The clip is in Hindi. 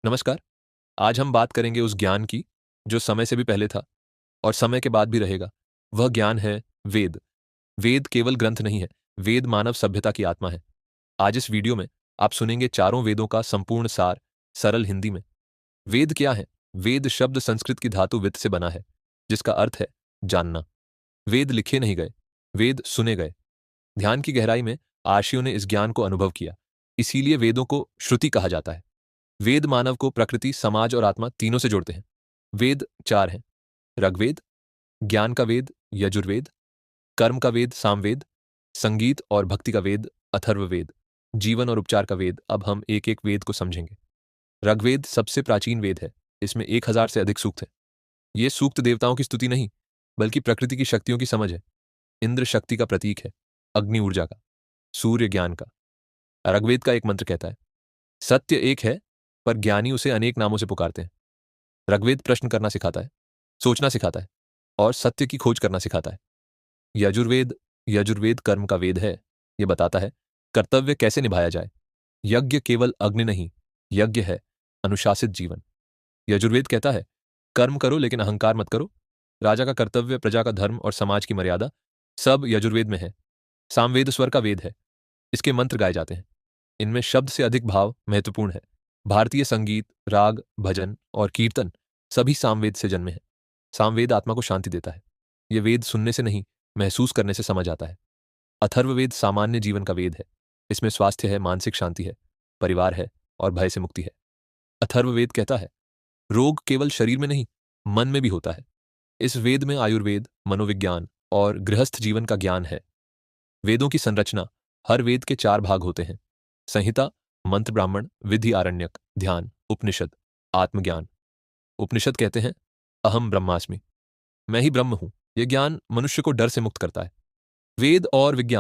नमस्कार। आज हम बात करेंगे उस ज्ञान की जो समय से भी पहले था और समय के बाद भी रहेगा। वह ज्ञान है वेद। वेद केवल ग्रंथ नहीं है, वेद मानव सभ्यता की आत्मा है। आज इस वीडियो में आप सुनेंगे चारों वेदों का संपूर्ण सार सरल हिंदी में। वेद क्या है? वेद शब्द संस्कृत की धातु वित्त से बना है, जिसका अर्थ है जानना। वेद लिखे नहीं गए, वेद सुने गए। ध्यान की गहराई में आर्षियों ने इस ज्ञान को अनुभव किया। इसीलिए वेदों को श्रुति कहा जाता है। वेद मानव को प्रकृति, समाज और आत्मा तीनों से जोड़ते हैं। वेद चार हैं: ऋग्वेद, ज्ञान का वेद यजुर्वेद, कर्म का वेद सामवेद, संगीत और भक्ति का वेद अथर्ववेद, जीवन और उपचार का वेद। अब हम एक एक वेद को समझेंगे। ऋग्वेद सबसे प्राचीन वेद है। इसमें 1000 से अधिक सूक्त हैं। ये सूक्त देवताओं की स्तुति नहीं, बल्कि प्रकृति की शक्तियों की समझ है। इंद्र शक्ति का प्रतीक है, अग्नि ऊर्जा का, सूर्य ज्ञान का। ऋग्वेद का एक मंत्र कहता है, सत्य एक है, पर ज्ञानी उसे अनेक नामों से पुकारते हैं। ऋग्वेद प्रश्न करना सिखाता है, सोचना सिखाता है और सत्य की खोज करना सिखाता है। यजुर्वेद यजुर्वेद कर्म का वेद है। यह बताता है कर्तव्य कैसे निभाया जाए। यज्ञ केवल अग्नि नहीं, यज्ञ है अनुशासित जीवन। यजुर्वेद कहता है कर्म करो लेकिन अहंकार मत करो। राजा का कर्तव्य, प्रजा का धर्म और समाज की मर्यादा सब यजुर्वेद में है। सामवेद स्वर का वेद है। इसके मंत्र गाए जाते हैं। इनमें शब्द से अधिक भाव महत्वपूर्ण है। भारतीय संगीत, राग, भजन और कीर्तन सभी सामवेद से जन्मे हैं। सामवेद आत्मा को शांति देता है। यह वेद सुनने से नहीं, महसूस करने से समझ आता है। अथर्ववेद सामान्य जीवन का वेद है। इसमें स्वास्थ्य है, मानसिक शांति है, परिवार है और भय से मुक्ति है। अथर्ववेद कहता है रोग केवल शरीर में नहीं, मन में भी होता है। इस वेद में आयुर्वेद, मनोविज्ञान और गृहस्थ जीवन का ज्ञान है। वेदों की संरचना: हर वेद के 4 भाग होते हैं: संहिता, मंत्र ब्राह्मण, विधि आरण्यक, ध्यान, उपनिषद, आत्मज्ञान। उपनिषद कहते हैं अहम ब्रह्मास्मि, मैं ही ब्रह्म हूं। यह ज्ञान मनुष्य को डर से मुक्त करता है। वेद और विज्ञान